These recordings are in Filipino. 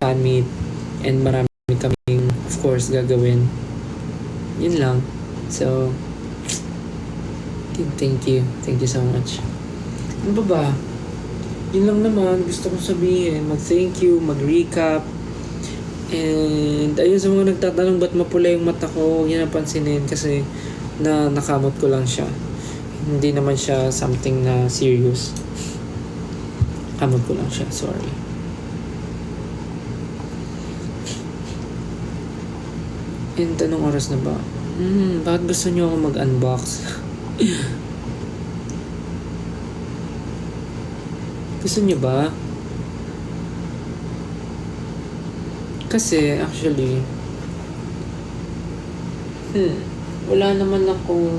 fan meet, and marami kaming of course gagawin. Yun lang. So, thank you so much. Ano ba? Yun lang naman gusto kong sabihin. Mag-thank you, mag-recap. And ayun, sa mga nagtatanong ba't mapula yung mata ko, yun ang pansinin kasi nakamot ko lang siya. Hindi naman siya something na serious. Kamot ko lang siya, sorry. And anong oras na ba? Bakit gusto niyo ako mag-unbox? Gusto niyo ba? Kasi actually wala naman akong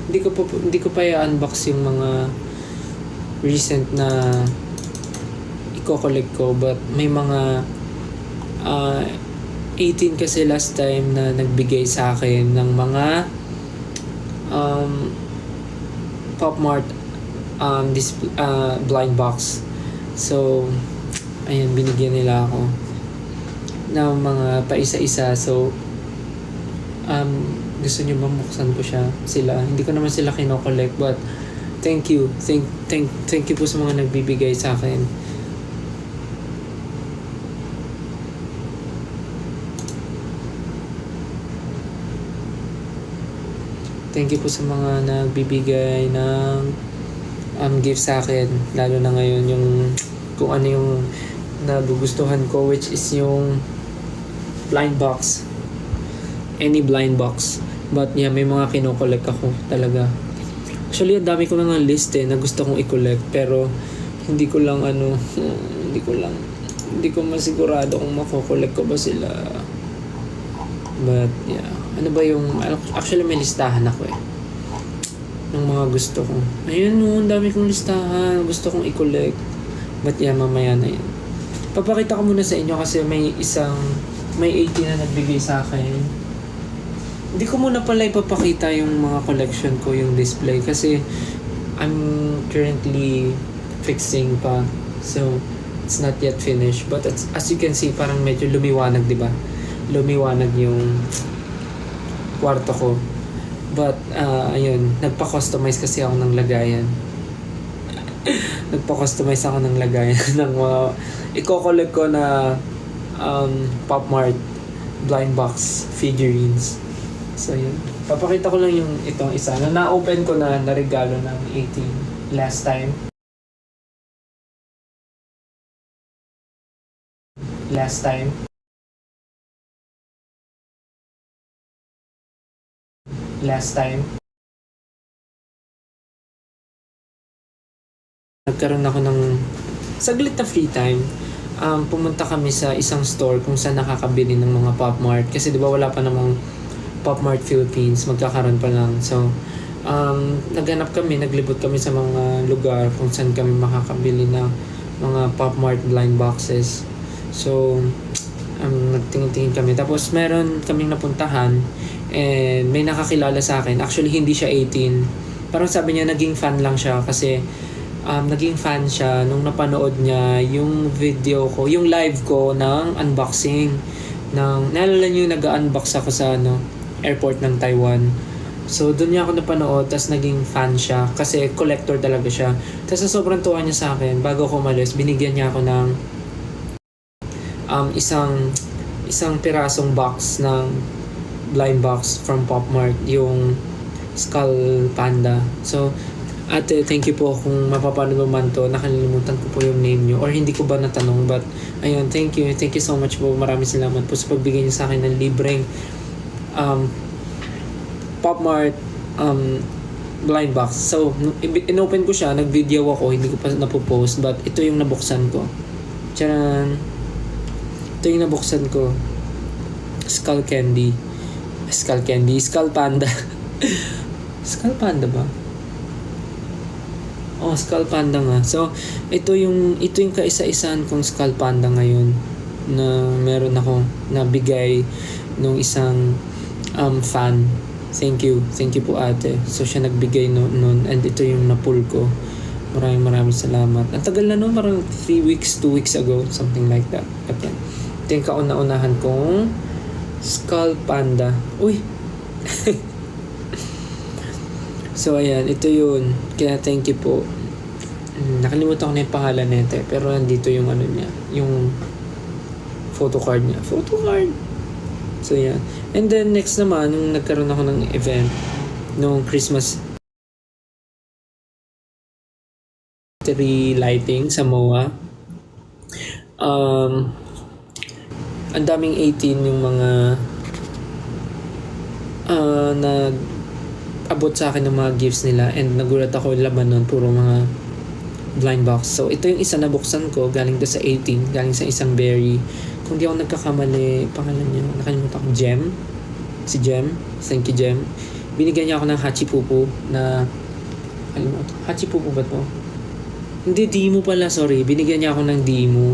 hindi ko pa i-unbox yung mga recent na i-collect ko, but may mga 18 kasi last time na nagbigay sa akin ng mga Pop Mart blind box. So ayun, binigyan nila ako ng mga paisa-isa. So gusto niyo buksan ko sila. Hindi ko naman sila kino-collect, but thank you po sa mga nagbibigay sa akin. Thank you po sa mga nagbibigay ng gift sa akin, lalo na ngayon yung kung ano yung nagugustuhan ko, which is yung blind box, any blind box. But yeah, may mga kino-collect ako talaga. Actually, ang dami ko na nga list na gusto kong i-collect, pero hindi ko masigurado kung mako-collect ko ba sila. But yeah, ano ba yung actually may listahan ako ng mga gusto ko. Ayun, ang dami kong listahan, gusto kong i-collect. But yeah, mamaya na yun. Papakita ko muna sa inyo kasi may 18 na nagbigay sa akin. Hindi ko muna pala ipapakita yung mga collection ko, yung display, kasi I'm currently fixing pa. So, it's not yet finished. But as you can see, parang medyo lumiwanag, di ba? Lumiwanag yung kwarto ko. But, ayun, nagpa-customize kasi ako ng lagayan. Nagpa-customize ako ng lagayan ng mga i-collect ko na Pop Mart blind box figurines. So, yun. Papakita ko lang yung itong isa na na-open ko na regalo ng 18 last time. Nagkaroon ako ng saglit na free time. Pumunta kami sa isang store kung saan nakakabili ng mga Pop Mart. Kasi di ba wala pa namang Pop Mart Philippines, magkakaroon pa lang. So, naglibot kami sa mga lugar kung saan kami makakabili ng mga Pop Mart blind boxes. So, nagtingin-tingin kami. Tapos, meron kaming napuntahan and may nakakilala sa akin. Actually, hindi siya 18. Parang sabi niya, naging fan lang siya kasi naging fan siya nung napanood niya yung video ko, yung live ko ng unboxing. Naalala niyo, nag-unbox ako sa airport ng Taiwan. So, doon niya ako napanood, tas naging fan siya kasi collector talaga siya. Tas sa sobrang tuwa niya sa akin, bago ako umalis, binigyan niya ako ng isang pirasong box ng blind box from Pop Mart, yung Skull Panda. So, ate, thank you po kung mapapanood mo man to. Nakalimutan ko po yung name niyo or hindi ko ba natanong, but ayun, thank you so much po. Maraming salamat po sa pagbigay niyo sa akin ng libreng Pop Mart blind box. So, inopen ko siya, nag-video ako, hindi ko pa napopost, but ito yung nabuksan ko. Tcharan! Ito yung nabuksan ko. Skull Panda. Skull Panda ba? Oh, Skull Panda nga. So, ito yung kaisa-isahan kong Skull Panda ngayon na meron ako nabigay nung isang fan. Thank you po ate. So siya nagbigay noon and ito yung napul ko. Maraming salamat. Ang tagal na no, parang 3 weeks, 2 weeks ago, something like that. But yan. Ito yung kauna-unahan kong Skull Panda. Uy! So ayan, ito yun. Kaya thank you po. Nakalimutan ko na yung pangalan nito pero nandito yung ano niya, yung photo card niya. Photo card! So yan. And then next naman, nung nagkaroon ako ng event, nung Christmas tree lighting sa MOA, ang daming 18 yung mga nag-abot sa akin ng mga gifts nila, and nagulat ako yung laman nun, puro mga blind box. So ito yung isa na buksan ko, galing doon sa 18, galing sa isang berry. Kung di ako nagkakamali, pangalan niya, nakalimutan ko, Gem. Si Gem. Thank you, Gem. Binigyan niya ako ng Hachipupu na, Hachipupu ba to? Hindi, Dimo pala, sorry. Binigyan niya ako ng Dimo.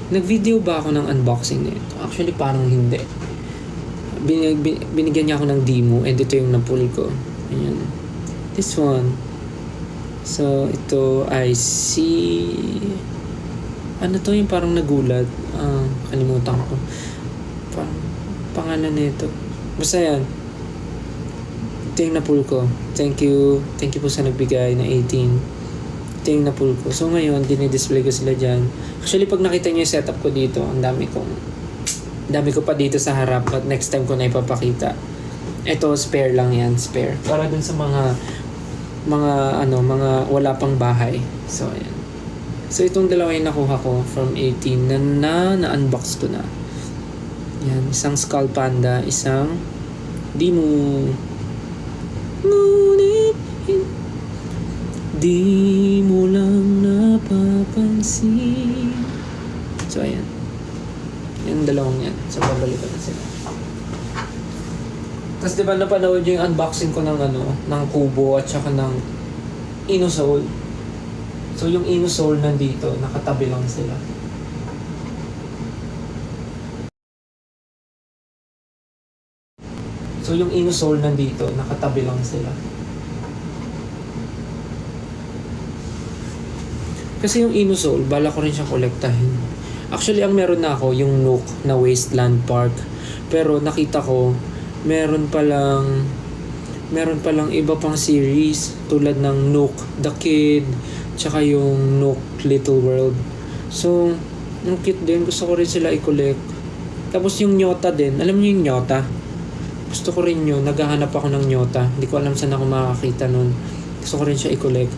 Nag-video ba ako ng unboxing nito? Actually, parang hindi. Binigyan niya ako ng Dimo, and ito yung napul ko. Ayan. This one. So, ito ay si... Ano to yung parang nagulat? Kalimutan ko. Pangalan nito. Basta yan. Ito yung napul ko. Thank you. Thank you po sa nagbigay na 18. Ito yung napul ko. So ngayon, dinidisplay ko sila dyan. Actually, pag nakita nyo yung setup ko dito, ang dami ko pa dito sa harap, but next time ko na ipapakita. Ito, spare lang yan. Spare. Para dun sa mga wala pang bahay. So, ayan. So, itong dalawa yung nakuha ko from 18 na-unbox ko na. Yan. Isang Skull Panda, isang Dimo. Ngunit di mo lang napapansin. So, ayan. Yung dalawang yan. So, babalik ko na sila. Tapos, di ba napanood yung unboxing ko ng ng Kubo at saka ng Inosol. So, yung Inosol nandito, nakatabi lang sila. So, yung Inosol nandito, nakatabi lang sila. Kasi yung Inosol, bala ko rin siyang kolektahin. Actually, ang meron na ako, yung Nook na Wasteland Park. Pero nakita ko, meron palang iba pang series tulad ng Nook The Kid, tsaka yung Nook Little World. So, ang cute din. Gusto ko rin sila i-collect. Tapos yung Nyota din. Alam niyo yung Nyota? Gusto ko rin yun. Naghahanap ako ng Nyota. Hindi ko alam saan ako makakita nun. Gusto ko rin siya i-collect.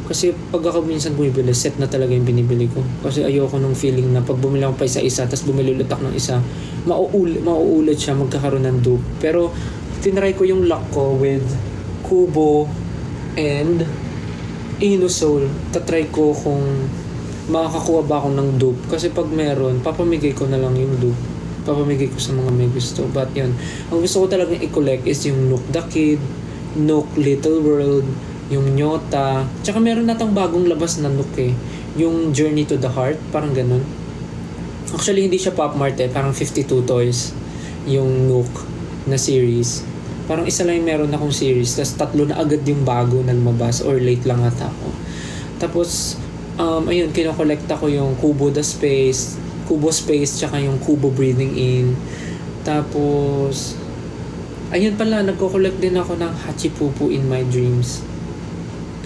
Kasi pag ako minsan bumibili, set na talaga yung binibili ko. Kasi ayoko nung feeling na pag bumili ako pa isa-isa, tapos bumili ulit ako ng isa, mauulit siya, magkakaroon ng dupe. Pero, tinry ko yung luck ko with Kubo and Inosol. Tatry ko kung makakakuha ba ako ng dupe. Kasi pag meron, papamigay ko na lang yung dupe. Papamigay ko sa mga may gusto. But yun, ang gusto ko talaga i-collect is yung Nook The Kid, Nook Little World, yung Nyota. Tsaka meron natang bagong labas na Nook yung Journey to the Heart, parang ganun. Actually, hindi siya Pop Mart parang 52 toys yung Nook na series. Parang isa lang yung meron akong series, tapos 3 na agad yung bago na lumabas, or late lang ata ako. Tapos, ayun, kinokolekta ko yung Kubo Space, tsaka yung Kubo Breathing In. Tapos, ayun pala, nagko-collect din ako ng Hachipupu in My Dreams.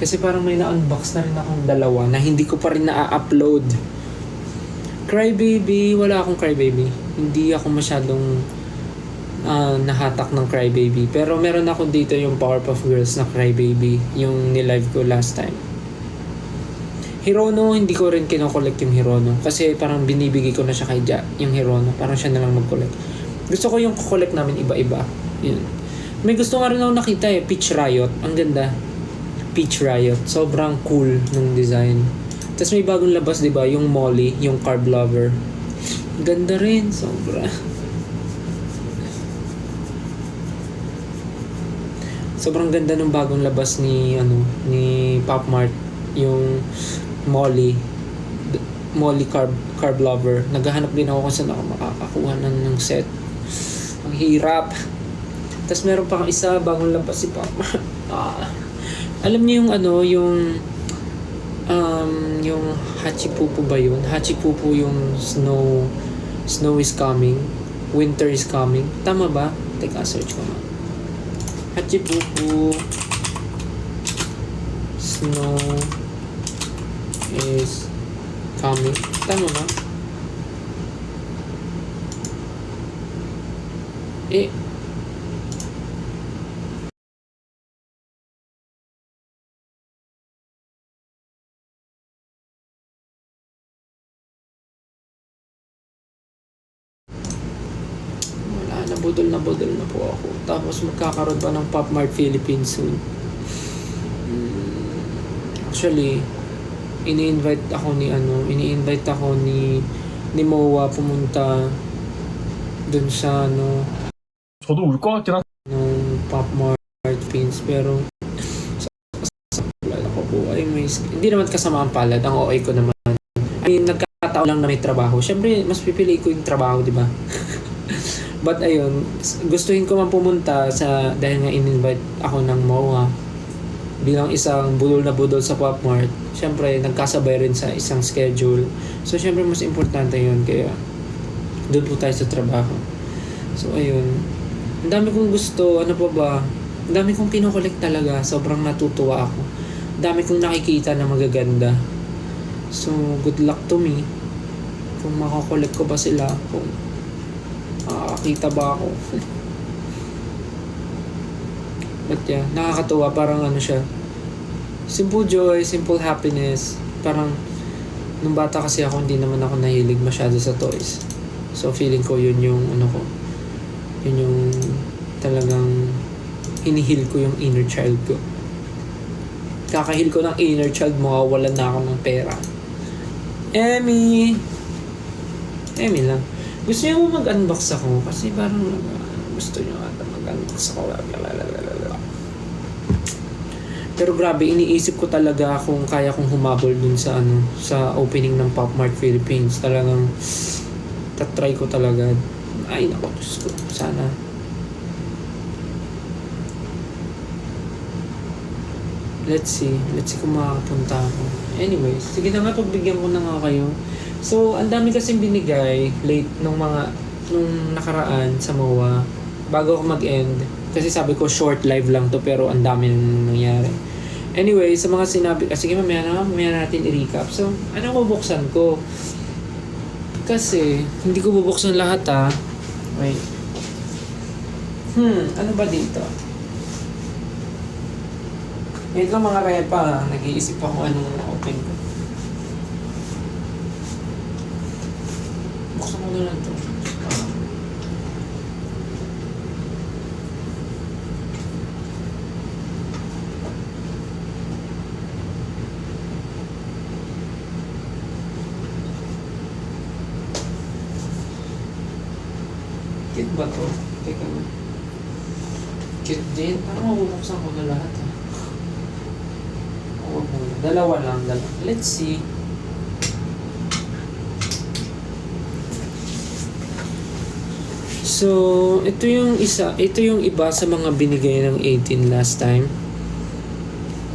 Kasi parang may na-unbox na rin akong dalawa na hindi ko pa rin na-upload. Crybaby, wala akong Crybaby. Hindi ako masyadong nahatak ng Crybaby. Pero meron ako dito yung Powerpuff Girls na Crybaby, yung nilive ko last time. Hirono, hindi ko rin kinokollect yung Hirono. Kasi parang binibigay ko na siya kay Ja, yung Hirono. Parang siya na lang mag-collect. Gusto ko yung collect namin iba-iba. Yun. May gusto nga rin ako nakita Peach Riot. Ang ganda. Peach Riot. Sobrang cool nung design. Tapos may bagong labas, diba? Yung Molly, yung Carb Lover. Ganda rin. Sobra. Sobrang ganda ng bagong labas ni Pop Mart. Yung Molly Carb Lover. Naghahanap din ako kung saan ako makakakuha ng set. Ang hirap. Tapos meron pa kang isa bagong labas si Pop Mart. Alam niyo yung Yung Hachipupu ba yun? Hachipupu yung snow is coming, winter is coming. Tama ba? Teka, search ko nga. Hachipupu, snow is coming. Tama ba? Wala, nabudol na po ako. Tapos magkakaroon pa ng Pop Mart Philippines soon. Actually, ini-invite ako ni Moa pumunta dun sa 저도 올 것 같긴 nung Pop Mart Philippines, pero wala ko po ay hindi naman kasama ang palad, ang OA ko naman. I mean, nagkataon lang na may trabaho. Siyempre, mas pipili ko yung trabaho, di ba? But ayun, gustuhin ko man pumunta dahil nga in-invite ako ng MOA bilang isang budol na budol sa Pop Mart. Siyempre, nagkasabay rin sa isang schedule. So, siyempre, mas importante yun. Kaya, doon po tayo sa trabaho. So, ayun. Ang dami kong gusto. Ano pa ba? Ang dami kong kinokollect talaga. Sobrang natutuwa ako. Ang dami kong nakikita na magaganda. So, good luck to me. Kung makakollect ko ba sila. Kung makakakita ba ako. But yeah, nakakatuwa. Parang siya. Simple joy, simple happiness. Parang, nung bata kasi ako, hindi naman ako nahilig masyado sa toys. So, feeling ko yun yung yun yung talagang hinihil ko yung inner child ko. Kakahil ko ng inner child, mawawalan na ako ng pera. Emmy lang. Gusto niyo mo mag-unbox ako? Kasi parang gusto niyo ata mag-unbox ako. Pero grabe, iniisip ko talaga kung kaya kong humabol dun sa sa opening ng Pop Mart Philippines. Talagang tatry ko talaga. Ay, naku, Diyos ko. Sana. Let's see kung makakapunta ako. Anyways, sige na nga, pagbigyan ko na nga kayo. So, ang dami kasing binigay late nung nakaraan sa MOA bago ako mag-end. Kasi sabi ko short live lang to, pero ang dami nang nangyari. Anyway, sa mga sinabi, sige mamaya natin i-recap. So, ano bubuksan ko? Kasi, hindi ko bubuksan lahat Wait. Ano ba dito? Wait lang mga repa, nag-iisip ako anong open ko. Buksan ko na lang ito. Cute ba to? Teka mo. Cute din. Parang mabubuksan ko na lahat Dalawa lang. Let's see. So, ito yung iba sa mga binigay ng 18 last time.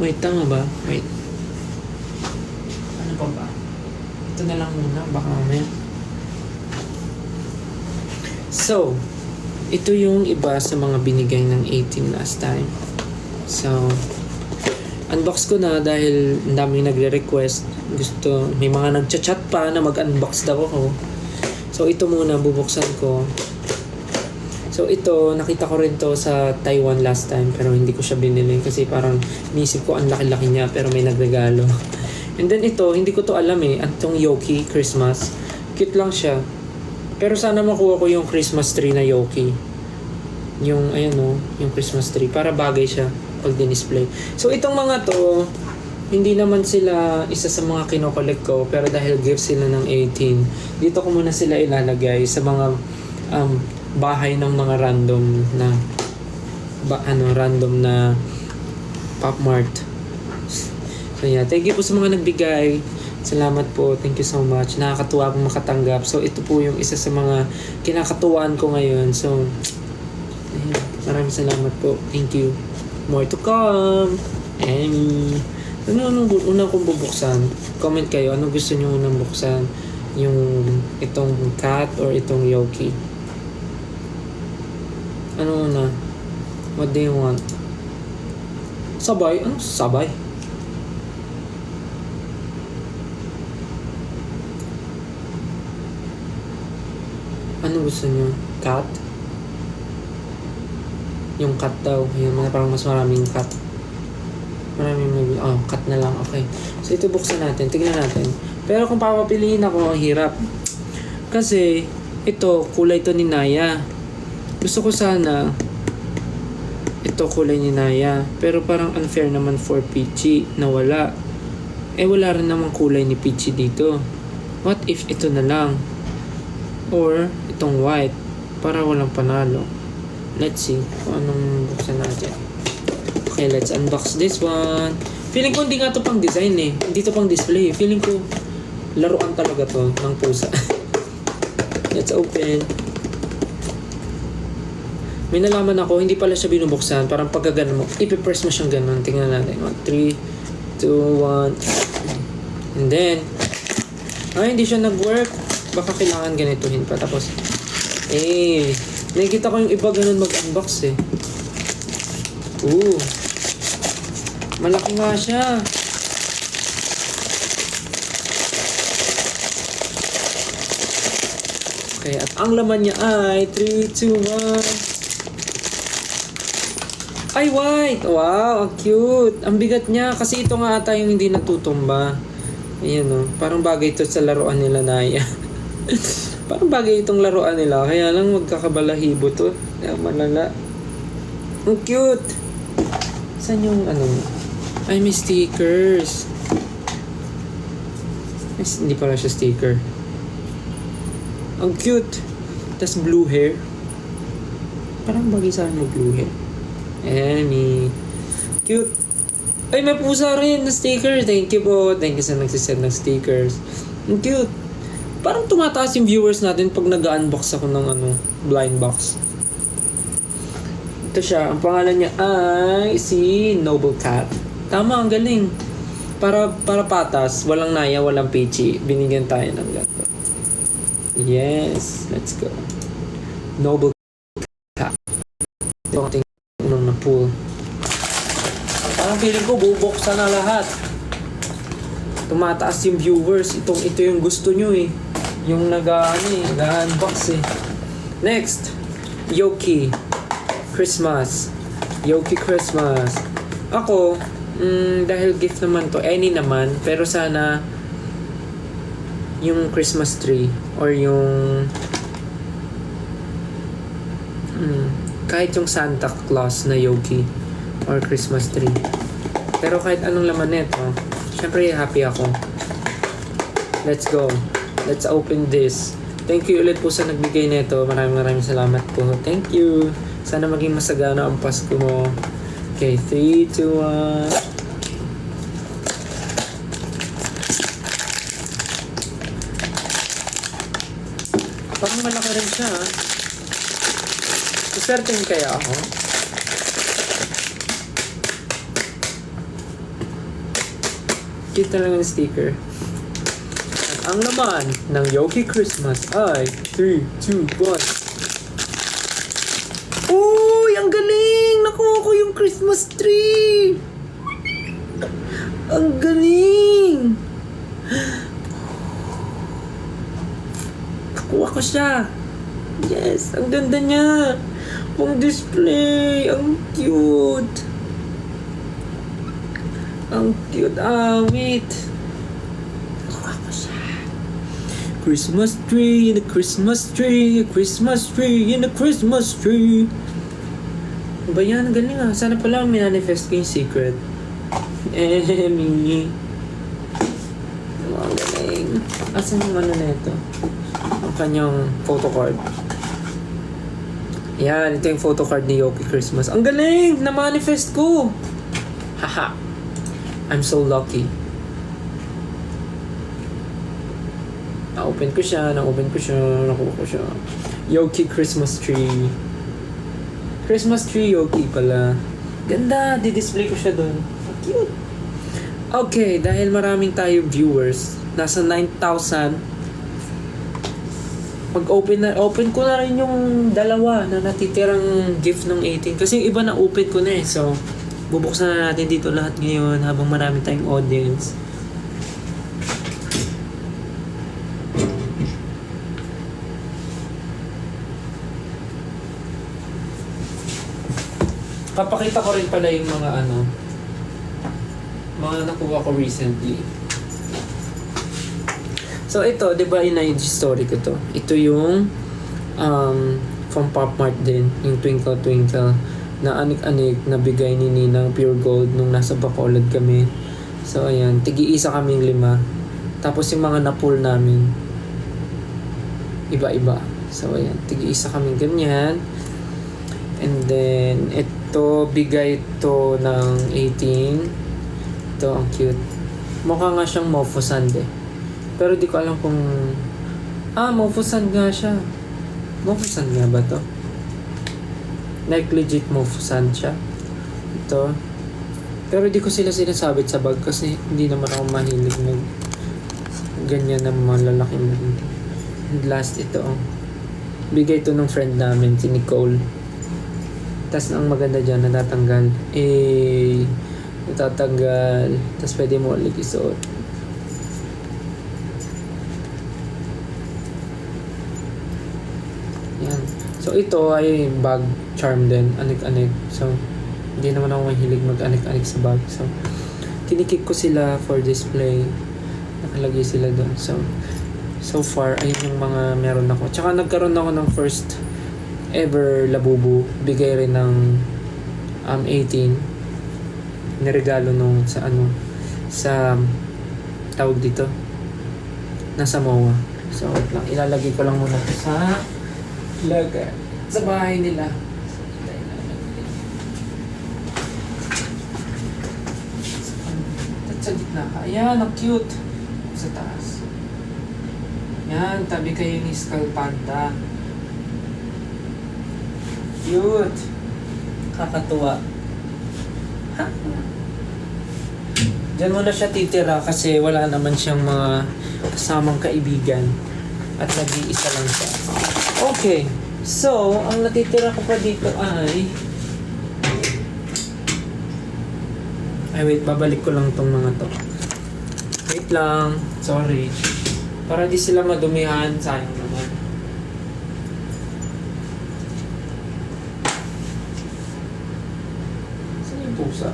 Wait, tama ba? Wait. Ano pa ba? Ito na lang muna, baka mamaya. So, ito yung iba sa mga binigay ng 18 last time. So, unbox ko na dahil ang daming nagre-request. May mga nagchat-chat pa na mag-unbox daw ako. So, ito muna bubuksan ko. So, ito, nakita ko rin to sa Taiwan last time pero hindi ko siya binili kasi parang nisip ko ang laki-laki niya pero may nagregalo. And then ito, hindi ko to alam Itong Yoki Christmas. Cute lang siya. Pero sana makuha ko yung Christmas tree na Yoki. Yung, yung Christmas tree. Para bagay siya pag dinisplay. So, itong mga to, hindi naman sila isa sa mga kinokollect ko, pero dahil gift sila ng 18, dito ko muna sila ilalagay sa mga bahay ng mga random na Pop Mart. So, yeah. Thank you po sa mga nagbigay. Salamat po. Thank you so much. Nakakatuwa pong makatanggap. So, ito po yung isa sa mga kinakatuwaan ko ngayon. So, maraming salamat po. Thank you. More to come. And Ano unang kong bubuksan? Comment kayo, ano gusto nyo unang buksan? Yung itong cat or itong Yoki? Ano una? What do you want? Sabay? Ano sabay? Ano gusto nyo? Cat? Yung cat daw. Yung parang mas maraming cat. Maraming maybe. Oh, cut na lang. Okay. So, ito buksan natin. Tignan natin. Pero kung papapiliin ako, ang hirap. Kasi, ito, kulay to ni Naya. Gusto ko sana, ito kulay ni Naya. Pero parang unfair naman for Peachy na wala. Wala rin namang kulay ni Peachy dito. What if ito na lang? Or, itong white. Para walang panalo. Let's see kung anong buksan natin. Okay, let's unbox this one. Feeling ko hindi nga to pang design eh. Hindi to pang display. Feeling ko laruan talaga to ng pusa. Let's open. May nalaman ako, hindi pala siya binubuksan. Parang pagkagano mo, ipipress mo siyang ganun. Tingnan natin. 3, 2, 1. And then, hindi siya nag-work. Baka kailangan ganituhin pa. Tapos, nakikita ko yung iba ganun mag-unbox eh. Ooh. Malaki nga siya. Okay, at ang laman niya ay 3, 2, 1. Ay, white! Wow, ang cute. Ang bigat niya kasi ito nga ata yung hindi natutumba. Ayan o. Parang bagay ito sa laruan nila, Naya. Parang bagay itong laruan nila. Kaya lang magkakabalahibo to. Malala. Ang cute! Saan yung ano? Ay, may stickers. Ay, hindi pala siya sticker. Ang cute! Tas blue hair. Parang bagay sa akin yung blue hair. May cute! Ay, may pusa rin na sticker. Thank you po. Thank you sa nagsisend ng stickers. Ang cute! Parang tumataas yung viewers natin pag nag-unbox ako ng blind box. Ito siya. Ang pangalan niya ay si Noble Cat. Tama, ang galing. Para patas, walang Naya, walang Peachy. Binigyan tayo ng ganito. Yes, let's go. Noble Cat. Ito ang ating unang na pool. Parang feeling ko bubuksan na lahat. Tumataas yung viewers. Ito yung gusto nyo eh. Yung nag-unbox eh. Next, Yoki Christmas. Yoki Christmas. Ako, dahil gift naman to, any naman, pero sana yung Christmas tree or yung kahit yung Santa Claus na Yoki or Christmas tree. Pero kahit anong laman nito, syempre happy ako. Let's go. Let's open this. Thank you ulit po sa nagbigay nito. Maraming salamat po. Thank you. Sana maging masagana ang Pasko mo. Okay, 3, 2, 1. Parang malaki rin siya, ha? Iswertein kaya ako? Cute talaga ng sticker. At ang laman ng Yoki Christmas ay 3, 2, 1. Uy! Ang galing! Nakuha ko yung Christmas tree! Ang galing! Nakuha ko siya! Yes! Ang ganda niya! Ang display! Ang cute! Ang cute! Wait! Nakuha ko siya! Christmas tree in the Christmas tree, a Christmas tree in the Christmas tree. Ba yan? Ang galing ah. Sana pala manifest ko yung secret. Emmy. Ang galing. Asan yung ano na ito? Ang kanyang photo card. Yan, ito yung photo card ni Yoki Christmas. Ang galing! Na-manifest ko! Haha. I'm so lucky. Na-open ko siya, nakuha ko siya. Yoki Christmas tree. Christmas tree Yoki pala. Ganda! Di-display ko siya dun. Cute! Okay, dahil maraming tayo viewers, nasa 9,000. Open ko na rin yung dalawa na natitirang gift ng 18. Kasi yung iba na open ko na eh. So, bubuksan na natin dito lahat ngayon habang marami tayong audience. Papakita ko rin pala yung mga nakuha ko recently. So ito, 'di ba, in-IG story ko to. Ito yung from Pop Mart din, yung Twinkle Twinkle na anik-anik na bigay ni Ninang Pure Gold nung nasa Bacolod kami. So ayan, tigi-isa kaming 5. Tapos yung mga na-pull namin iba-iba. So ayan, tigi-isa kaming ganyan. And then ito, bigay ito ng 18. Ito, ang cute. Mukha nga siyang Mofo-san eh. Pero di ko alam kung... Mofo-san nga siya. Mofo-san nga ba to? Like legit Mofo-san siya. Ito. Pero di ko sila sinasabit sa bag kasi hindi naman ako mahilig mag... ganyan na mga lalaking... And last ito. Bigay ito ng friend namin, si Nicole. Tapos ang maganda dyan, natatanggal. Natatanggal. Tapos pwede mo ulit isuot. Yan. So ito ay bag charm din. Anik-anik. So hindi naman ako mahilig mag-anik-anik sa bag. So kinikip ko sila for display. Nakalagay sila doon. So far, ayun yung mga meron ako. Tsaka nagkaroon ako ng first ever Labubu, bigay rin ng 18. Niregalo nung sa tawag dito, nasa MOA. So wait lang, ilalagay ko lang muna sa bahay nila. Sa gitna ka. Ayan, ang cute. Sa taas. Yan, tabi kayo ni Skull Panda. Cute. Kakatuwa. Ha? Diyan muna siya titira kasi wala naman siyang mga kasamang kaibigan. At nag-iisa lang siya. Okay. So, ang natitira ko pa dito ay... wait. Babalik ko lang tong mga to. Wait lang. Sorry. Para di sila madumihan. Sayang naman. Pusa.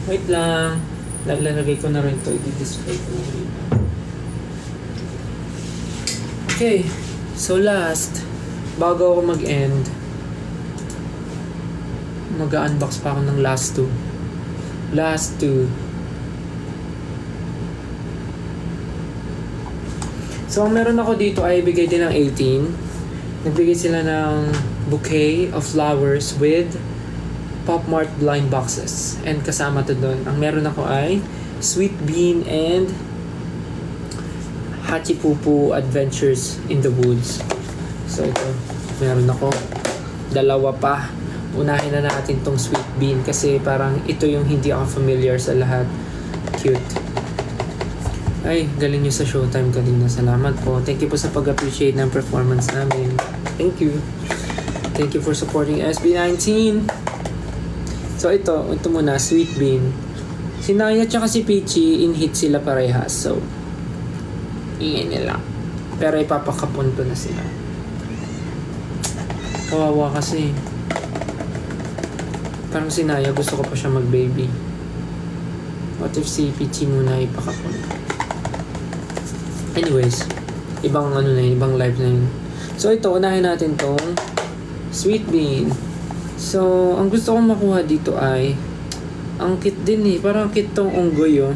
Wait lang. Lalagay ko na rin ito. I-display ko na rin. Okay. So last, bago ako mag-end, mag-unbox pa ako ng last two. So, ang meron ako dito ay bigay din ng 18. Nagbigay sila ng bouquet of flowers with Pop Mart blind boxes. And kasama to doon. Ang meron ako ay Sweet Bean and Hachipupu Adventures in the Woods. So, ito. Meron ako. 2 pa. Unahin na natin tong Sweet Bean kasi parang ito yung hindi ako familiar sa lahat. Cute. Ay, galing nyo sa Showtime kanina. Salamat po. Thank you po sa pag-appreciate ng performance namin. Thank you. Thank you for supporting SB19. So, ito muna, Sweet Bean. Si Naya at si Peachy, in-hit sila parehas. So, ingay nila. Pero ipapakapunto na sila. Kawawa kasi. Parang si Naya, gusto ko pa siya mag-baby. What if si Peachy muna ipakapunto? Anyways, ibang ibang live na yun. So ito, unahin natin tong Sweet Bean. So, ang gusto kong makuha dito ay ang cute din eh. Parang cute tong unggoy oh.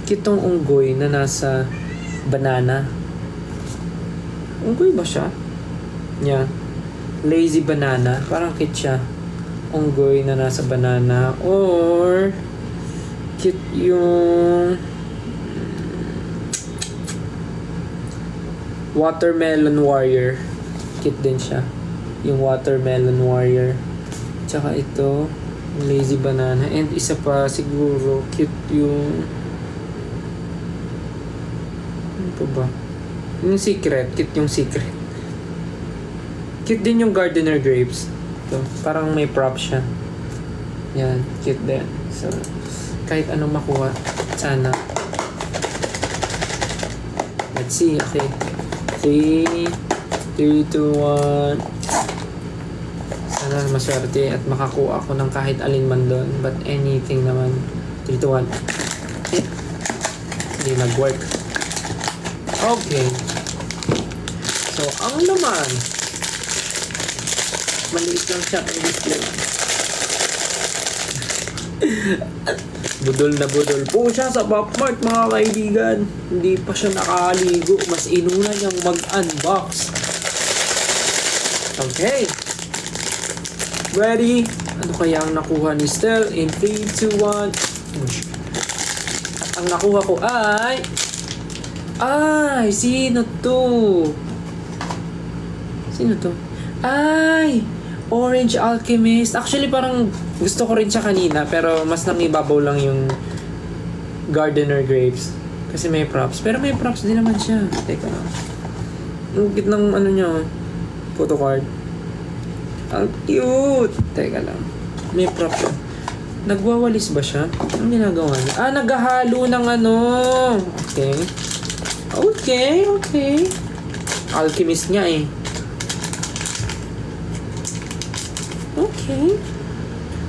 Cute tong unggoy na nasa banana. Unggoy ba siya? Yeah. Lazy banana. Parang cute siya. Unggoy na nasa banana. Or cute yung Watermelon Warrior. Cute din siya. Yung Watermelon Warrior. Tsaka ito, yung Lazy Banana. And isa pa siguro, cute yung... Ano pa ba? Yung Secret. Cute yung Secret. Cute din yung Gardener Grapes. Ito, parang may prop siya. Yan, cute din. So, kahit anong makuha, sana. Let's see, okay. 3, 2, 1. Sana maswerte at makakuha ako ng kahit alin man doon. But anything naman. 3, 2, 1. Hindi nag-work. Okay. So, ang laman. Maliit lang siya ang display. Budol na budol po siya sa Pop Mart, mga kaibigan. Hindi pa siya nakaligo. Mas inuna niyang mag-unbox. Okay. Ready? Ano kaya ang nakuha ni Stel? In 3, 2, 1. At ang nakuha ko ay... sino to? Sino to? Orange Alchemist. Actually, parang gusto ko rin siya kanina, pero mas nangibabaw lang yung Gardener Grapes. Kasi may props. Pero may props din naman siya. Teka lang. Ang cute ng ano niya, photo card. Ang cute! Teka lang. May props siya. Nagwawalis ba siya? Anong ginagawa niya? Naghahalo ng ano. Okay. Okay. Alchemist nga eh. Okay.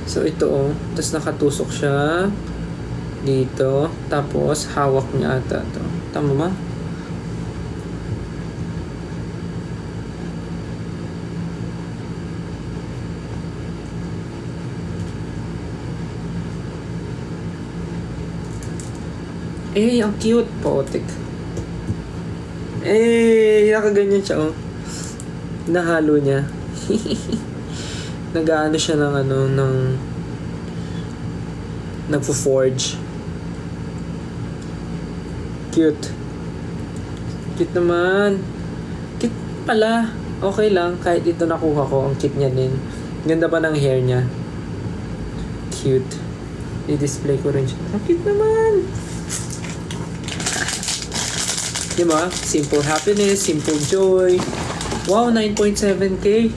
So, ito Tapos nakatusok siya dito. Tapos, hawak niya ata to. Tama ba? Ang cute. Poetic. Nakaganyan siya, Nahalo niya. Nag-aano siya ng nagfo-forge. Cute. Cute naman. Cute pala. Okay lang. Kahit ito nakuha ko, ang cute niya din. Ganda pa ng hair niya. Cute. I-display ko rin siya. Ang cute naman. Diba? Simple happiness, simple joy. Wow, 9.7k.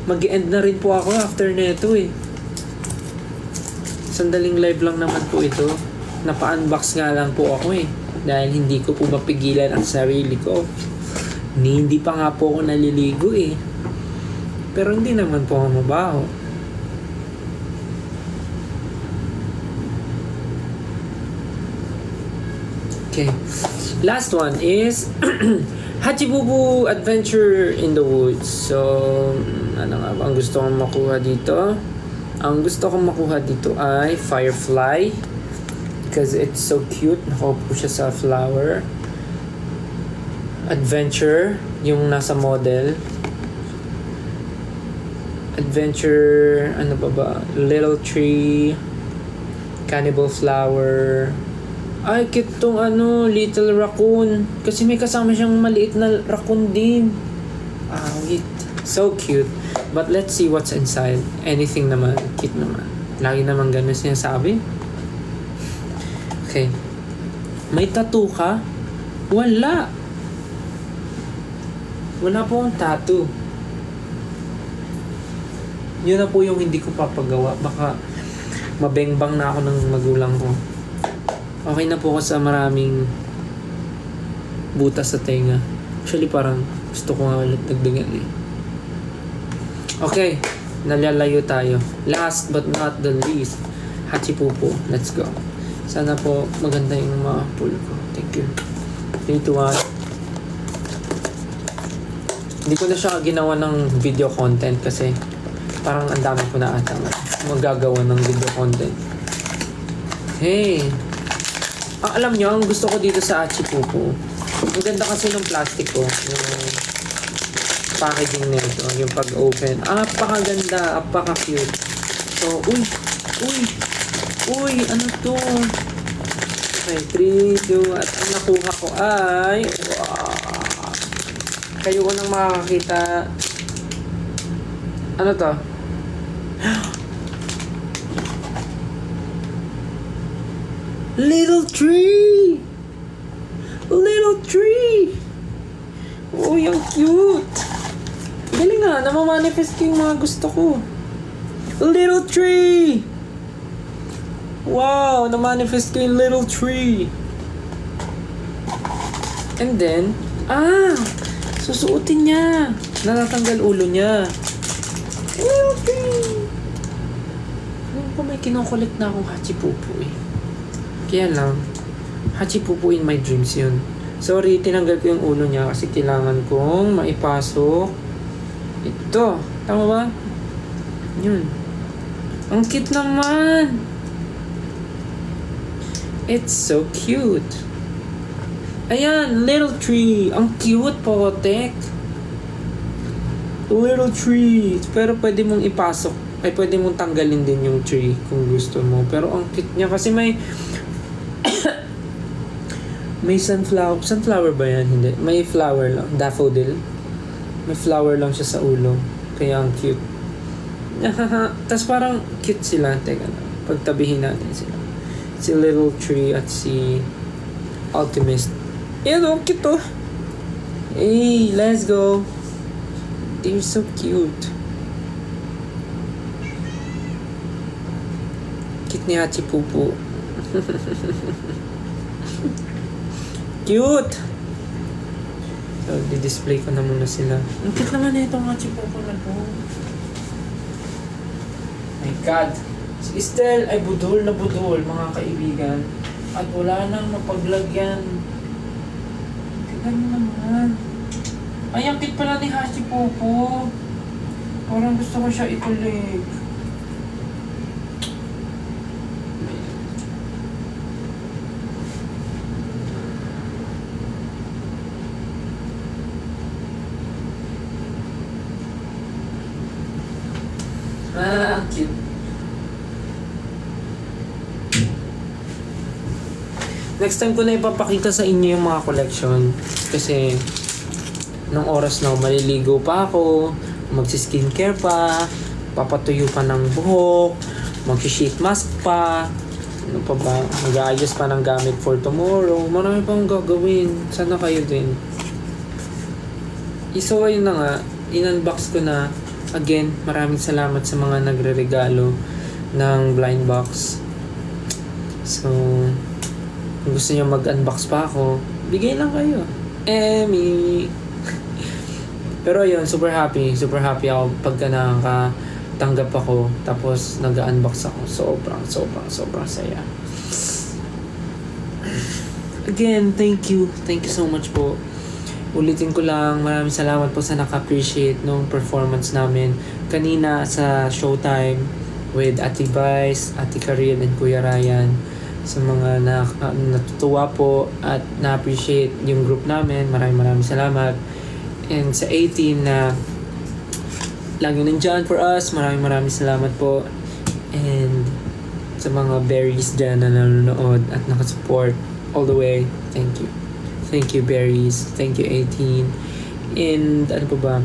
Mag-end na rin po ako after neto Sandaling live lang naman po ito. Napa-unbox nga lang po ako dahil hindi ko po mapigilan ang sarili ko. Hindi pa nga po ako naliligo Pero hindi naman po ako mabaho. Okay. Last one is Hachibubu Adventure in the Woods. So, ano nga ba ang gusto kong makuha dito? Ang gusto kong makuha dito ay Firefly. Because it's so cute. Nakaupo siya sa flower. Adventure. Yung nasa model. Adventure. Ano ba? Little Tree. Cannibal Flower. Cute tong Little Raccoon. Kasi may kasama siyang maliit na raccoon din. Wait. So cute. But let's see what's inside. Anything naman. Cute naman. Lagi naman ganun sinasabi. Okay. May tattoo ka? Wala. Wala po akong tattoo. Yun na po yung hindi ko papagawa. Baka mabengbang na ako ng magulang ko. Okay na po ako sa maraming butas sa tenga. Actually, parang gusto ko nga ulit dagdagan Okay, nalalayo tayo. Last but not the least, Hachipupu. Let's go. Sana po maganda yung mga pull ko. Thank you. 3, 2, 1. Hindi ko na siya ginawa ng video content kasi parang ang dami ko na ata magagawa ng video content. Hey! Alam nyo, ang gusto ko dito sa Hachipupu, ang ganda kasi ng plastic ko, yung packaging nito, yung pag-open. Apakaganda, apaka-cute. So, uy, ano to? Okay, 3, 2, at ang nakuha ko ay, wow! Kayo unang makakakita. Ano to? Little tree! Little tree! Oh, yung cute! Galing nga, namamanifest ko yung mga gusto ko. Little tree! Wow, namanifest ko yung little tree. And then, susuotin niya. Natatanggal ulo niya. Little tree! Alam ko may kinokollect na akong hachipupu eh. Kaya lang, hachipupu in my dreams yun. Sorry, tinanggal ko yung ulo niya kasi kailangan kong maipasok. Ito, tama ba? Yun. Ang cute naman! It's so cute. Ayan, little tree. Ang cute po, Tek. Little tree. Pero pwede mong ipasok. Ay, pwede mong tanggalin din yung tree kung gusto mo. Pero ang cute niya kasi may may sunflower. Sunflower ba yan? Hindi. May flower lang. Daffodil. May flower lang siya sa ulo. Kaya ang cute. Tapos parang cute sila. Teka na. Pagtabihin natin sila. Si Little Tree at si Alchemist. Ayan o, cute oh. Hey, let's go. They're so cute. Cute ni Hachipupu. Cute! So, di-display ko na muna sila. Ang cute naman na itong Hachipupu na to. My God! Si Estelle ay budol na budol, mga kaibigan. At wala nang mapaglagyan. Tignan mo naman. Ay, ang cute pala ni Hachipupu. Parang gusto ko siya ikulig. Ang cute. Next time ko na ipapakita sa inyo yung mga collection. Kasi, nung oras na maliligo pa ako, magsi-skincare pa, papatuyo pa ng buhok, mag-sheet mask pa, ano pa ba, mag-aayos pa ng gamit for tomorrow. Marami pang gagawin. Sana kayo din. So, ayun na nga. In-unbox ko na. Again, maraming salamat sa mga nagre-regalo ng blind box. So, kung gusto niyo mag-unbox pa ako, bigay lang kayo. Emmy! Pero yun, super happy ako pagka nakakatanggap ako. Tapos, nag-unbox ako. Sobrang saya. Again, thank you. Thank you so much po. Ulitin ko lang, maraming salamat po sa naka-appreciate nung performance namin kanina sa Showtime with Ate Vice, Ate Karil, and Kuya Ryan. Sa mga natutuwa po at na-appreciate yung group namin, maraming salamat. And sa 18 na lagi nandyan for us, maraming salamat po. And sa mga berries dyan na nanonood at nakasupport all the way, thank you. Thank you, Berries. Thank you, 18. And ano pa ba?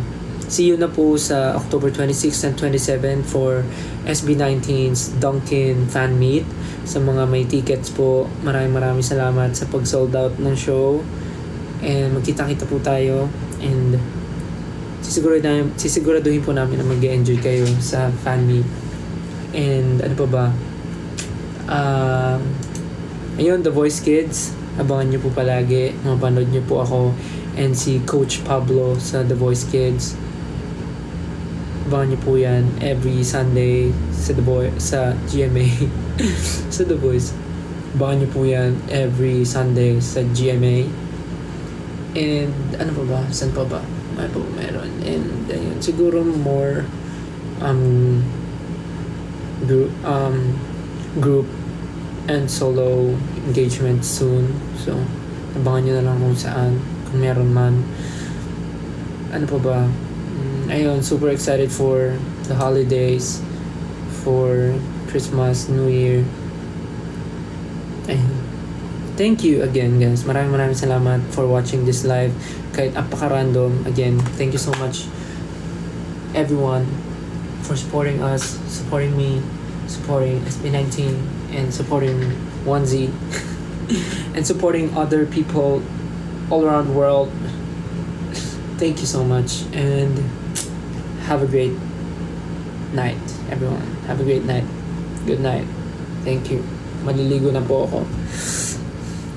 See you na po sa October 26 and 27 for SB19's Dunkin Fan Meet. Sa mga may tickets po, maraming salamat sa pag-sold out ng show. And magkita-kita po tayo. And sisiguraduhin po namin na mag-enjoy kayo sa fan meet. And ano pa ba? Ayun, The Voice Kids. Abangan nyo po palagi. Mapanood nyo po ako and si Coach Pablo sa The Voice Kids. Abangan nyo po yan every Sunday sa GMA. sa The Voice. Abangan nyo po yan every Sunday sa GMA. And ano pa ba? Saan pa ba? Meron. And ayun, siguro more group and solo engagement soon. So, abangan nyo na lang kung saan, kung meron man. Ano pa ba? Ayun, super excited for the holidays, for Christmas, New Year. Ayun. thank you again guys. Maraming salamat for watching this live. Kahit apaka-random. Again, thank you so much everyone for supporting us, supporting me, supporting SB19, and supporting 1Z, and supporting other people all around the world. Thank you so much, and have a great night, everyone. Have a great night. Good night. Thank you. Maliligo na po ako.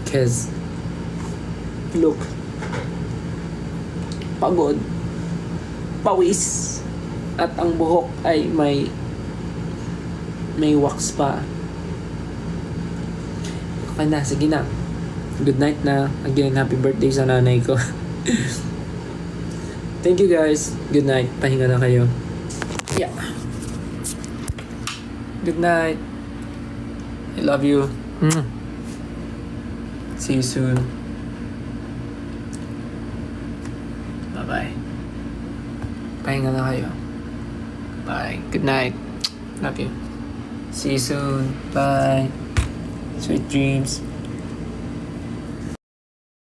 Cause, look, pagod, pawis, at ang buhok ay may wax pa. Okay na, sige na. Good night na. Again, happy birthday sa nanay ko. Thank you guys. Good night. Pahinga na kayo. Yeah. Good night. I love you. See you soon. Bye-bye. Pahinga na kayo. Bye. Good night. Love you. See you soon. Bye. Sweet dreams.